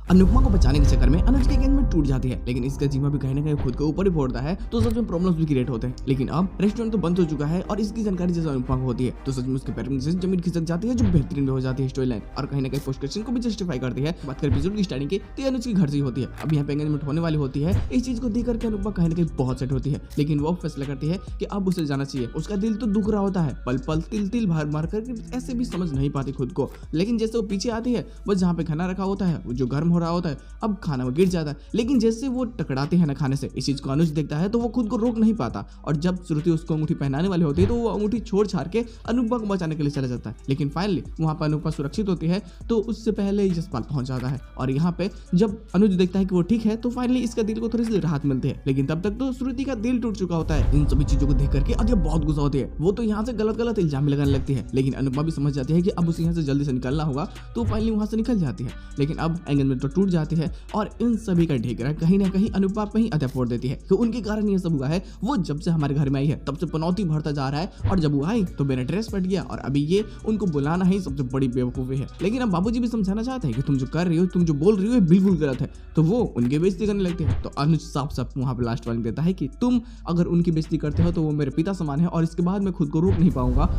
अनुपमा को बचाने के चक्कर में अनुज की एंगेजमेंट टूट जाती है, लेकिन इसका जिम्मा भी कहीं ना कहीं खुद के ऊपर ही फोड़ता है, तो सच में प्रॉब्लम्स भी क्रिएट होते हैं। लेकिन अब रेस्टोरेंट तो बंद हो चुका है और इसकी जानकारी जैसे अनुपमा को होती है तो सच में उसके पैर से जमीन खिसक जाती है, जो बेहतरीन हो जाती है स्टोरी लाइन और कहीं ना कहीं पोस्ट क्रेडिट को भी जस्टिफाई करती है। बात करें एपिसोड की स्टार्टिंग की तो अनुज की घर से ही होती है। अब यहाँ पे एंगेजमेंट होने वाली होती है। इस चीज को देख करके अनुपमा कहीं ना कहीं बहुत सेट होती है, लेकिन वो फैसला करती है कि अब उसे जाना चाहिए। उसका दिल तो दुख रहा होता है, पल पल तिल तिल मार मार करके ऐसे भी समझ नहीं पाती खुद को। लेकिन जैसे वो पीछे आती है, बस जहाँ पे खाना रखा होता है वो जो गर्म हो रहा होता है, अब खाना वो गिर जाता है। लेकिन जैसे वो टकराते हैं ना खाने से, इस चीज को अनुज देखता है तो वो खुद को रोक नहीं पाता और जब श्रुति उसको अंगूठी पहनाने वाली होती है तो वो अंगूठी छोड़ छाड़ के अनुपमा को बचाने के लिए चला जाता है। लेकिन फाइनली वहां पर अनुपमा सुरक्षित होती है तो उससे पहले ही जसपाल पहुंच जाता है और यहाँ पे जब अनुज देखता है कि वो ठीक है तो फाइनली इसका दिल को थोड़ी सी राहत मिलती है। लेकिन तब तक तो श्रुति का दिल टूट चुका होता है। इन सभी चीजों को देख करके अदिया बहुत गुस्सा होती है। वो तो यहाँ से गलत गलत इल्जाम लगाने लगती है, लेकिन अनुपमा भी समझ जाती है कि अब उसे यहाँ से जल्दी से निकलना होगा, तो फाइनली वहां से निकल जाती है। लेकिन अब एंगेजमेंट तो टूट जाती है और इन सभी का ठेकेरा कहीं ना कहीं अनुपमा पे ही अदा फोड़ देती है कि उनके कारण ये सब हुआ है। वो जब से हमारे घर में आई है तब से पनौती भरता जा रहा है और जब वो आई तो मेरा ड्रेस फट गया और अभी ये उनको बुलाना ही सबसे बड़ी बेवकूफी है। लेकिन अब बाबूजी भी समझाना चाहते हैं कि तुम जो कर रही हो, तुम जो बोल रही हो बिल्कुल गलत है, तो वो उनकी बेइज्जती करने लगते हैं। तो अनुज साफ साफ वहां पे लास्ट वार्निंग देता है कि तुम अगर उनकी बेइज्जती करते हो तो वो मेरे पिता समान है और इसके बाद मैं खुद को रोक नहीं पाऊंगा।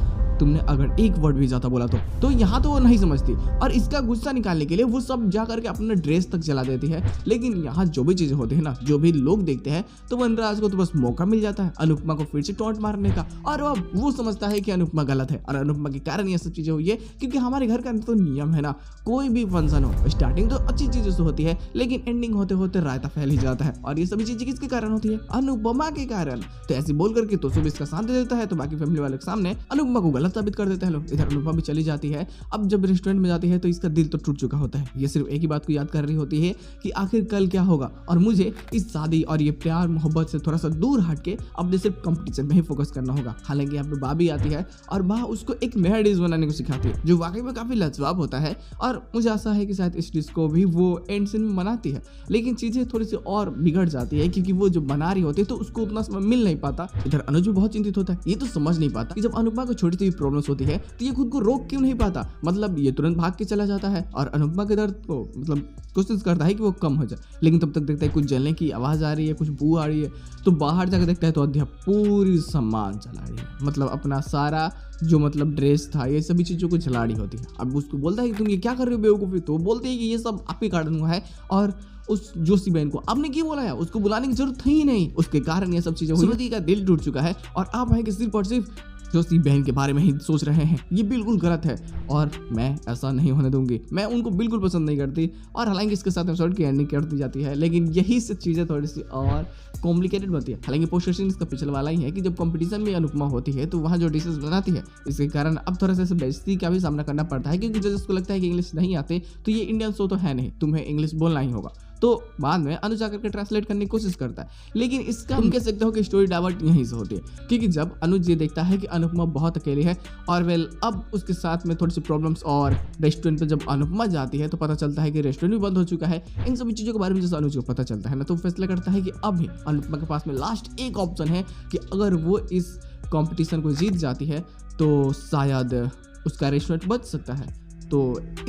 तुमने अगर एक वर्ड भी ज्यादा बोला तो यहाँ तो वो नहीं समझती और इसका गुस्सा निकालने के लिए वो सब जा करके अपना ड्रेस तक जला देती है। लेकिन यहाँ जो भी चीजें होती है ना, जो भी लोग देखते हैं, तो वनराज को तो बस मौका मिल जाता है अनुपमा को फिर से टॉन्ट मारने का और अब वो समझता है कि अनुपमा गलत है और अनुपमा के कारण ये सब चीजें हुई है। क्योंकि हमारे घर का तो नियम है ना, कोई भी फंक्शन हो स्टार्टिंग तो अच्छी चीजों से होती है, लेकिन एंडिंग होते होते रायता फैल ही जाता है और ये सभी चीजें किसके कारण होती है? अनुपमा के कारण। तो ऐसे बोल करके तो सुबह इसका साथ दे देता है, तो बाकी फैमिली वालों के सामने अनुपमा को गलत साबित कर देते हैं लोग। इधर अनुपमा भी चली जाती है। अब जब रेस्टोरेंट में जाती है तो इसका दिल तो टूट चुका होता है। ये सिर्फ एक ही बात को याद कर रही होती है कि आखिर कल क्या होगा और मुझे इस शादी और ये प्यार मोहब्बत से थोड़ा सा दूर हटके अपने सिर्फ कंपटीशन में ही फोकस करना होगा। हालांकि यहाँ पे भाभी आती है और वह उसको एक नया डिश बनाने को सिखाती है जो वाकई में काफी लाजवाब होता है और मुझे आशा है कि शायद इस डिश को भी वो एंड सीन में बनाती है। लेकिन चीजें थोड़ी सी और बिगड़ जाती है क्योंकि वो जो बना रही होती है तो उसको उतना समय मिल नहीं पाता। इधर अनुज भी बहुत चिंतित होता है। ये तो समझ नहीं पाता कि जब अनुपमा को छोटी सी प्रॉब्लम्स होती है तो ये खुद को रोक क्यों नहीं पाता। मतलब ये तुरंत भाग के चला जाता है और अनुपमा के दर्द को मतलब कोशिश करता है कि वो कम हो जाए, लेकिन तब तक देखता है कुछ जलने की आवाज आ रही है, कुछ बू आ रही है। तो बाहर जाकर देखता है तो अध्या पूरी सामान जला रही है, मतलब अपना सारा जो मतलब ड्रेस था ये सभी चीजों को जला रही होती है। अब उसको बोलता है कि तुम ये क्या कर रहे हो बेवकूफी, तो बोलते हैं कि ये सब आपके कारण हुआ है और उस जोशी बहन को आपने क्यों बुलाया, उसको बुलाने की जरूरत थी ही नहीं, उसके कारण ये सब चीजें हुई। श्रुति का दिल टूट चुका है और आप है कि सिर्फ और सिर्फ जोशी बहन के बारे में ही सोच रहे हैं। ये बिल्कुल गलत है और मैं ऐसा नहीं होने दूंगी। मैं उनको बिल्कुल पसंद नहीं करती और हालांकि इसके साथ एपिसोड की एंडिंग कर दी जाती है, लेकिन यही सब चीज़ें थोड़ी सी और कॉम्प्लिकेटेड बनती है। हालांकि पोस्ट क्रेडिट इसका पिछले वाला ही है कि जब कंपटीशन में अनुपमा होती है तो वहाँ जो डिशेस बनाती है इसके कारण अब थोड़ा सा बेइज्जती का भी सामना करना पड़ता है, क्योंकि जजेस को लगता है कि इंग्लिश नहीं आते तो ये इंडियन शो तो है नहीं, तुम्हें इंग्लिश बोलना ही होगा। तो बाद में अनुज आकर के ट्रांसलेट करने की कोशिश करता है, लेकिन इसका हम कह सकते हो कि स्टोरी डाइवर्ट यहीं से होती है। क्योंकि जब अनुज ये देखता है कि अनुपमा बहुत अकेली है और वेल अब उसके साथ में थोड़ी सी प्रॉब्लम्स और रेस्टोरेंट पे जब अनुपमा जाती है तो पता चलता है कि रेस्टोरेंट भी बंद हो चुका है। इन सभी चीज़ों के बारे में जैसे अनुज को पता चलता है ना, तो फैसला करता है कि अभी अनुपमा के पास में लास्ट एक ऑप्शन है कि अगर वो इस कॉम्पिटिशन को जीत जाती है तो शायद उसका रेस्टोरेंट बच सकता है। तो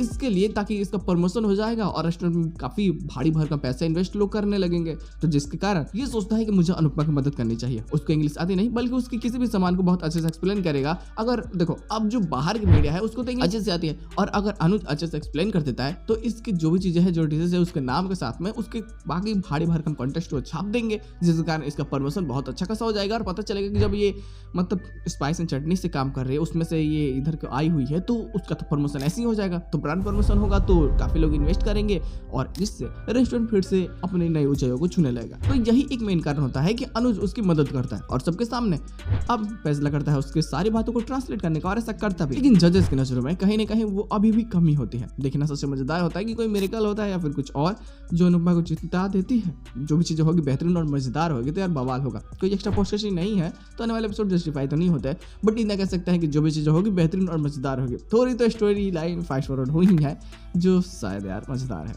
इसके लिए ताकि इसका प्रमोशन हो जाएगा और रेस्टोरेंट में काफ़ी भारी भर का पैसा इन्वेस्ट लोग करने लगेंगे, तो जिसके कारण ये सोचता है कि मुझे अनुपमा की मदद करनी चाहिए। उसको इंग्लिश आती नहीं बल्कि उसकी किसी भी सामान को बहुत अच्छे से एक्सप्लेन करेगा। अगर देखो अब जो बाहर की मीडिया है उसको तो इंग्लिश अच्छे से आती है और अगर अनुज अच्छे से एक्सप्लेन कर देता है तो इसकी जो भी चीज़ें हैं, जो डिशेज है, उसके नाम के साथ में उसके बाकी भारी भरकम कॉन्टेस्ट को छाप देंगे, जिसके कारण इसका प्रमोशन बहुत अच्छा खासा हो जाएगा और पता चलेगा कि जब ये मतलब स्पाइस एंड चटनी से काम कर रही है उसमें से ये इधर को आई हुई है तो उसका तो प्रमोशन ऐसे ही हो जाएगा। तो ब्रांड प्रमोशन होगा तो काफी लोग इन्वेस्ट करेंगे और जिससे रेस्टोरेंट फिर से अपनी नई ऊंचाइयों को छूने लगेगा। तो यही एक मेन कारण होता है कि अनुज उसकी मदद करता है और सबके सामने अब फैसला करता है उसके सारी बातों को ट्रांसलेट करने का और ऐसा करता भी। लेकिन जजेस की नजरों में कहीं ना कहीं वो अभी भी कमी होती है। देखना सबसे मजेदार होता है कि कोई मिरेकल होता है या फिर कुछ और जो अनुपमा को जिता देती है। जो भी चीजें होगी बेहतरीन और मजेदार होगी तो यार बवाल होगा। कोई एक्स्ट्रा पोस्ट नहीं है तो आने वाले एपिसोड जस्टिफाई तो नहीं होता है, बट इतना कह सकता है कि जो भी चीजें होगी बेहतरीन और मजेदार होगी। थोड़ी तो स्टोरी लाइन फास्ट फॉरवर्ड हुई है जो शायद यार मजेदार है।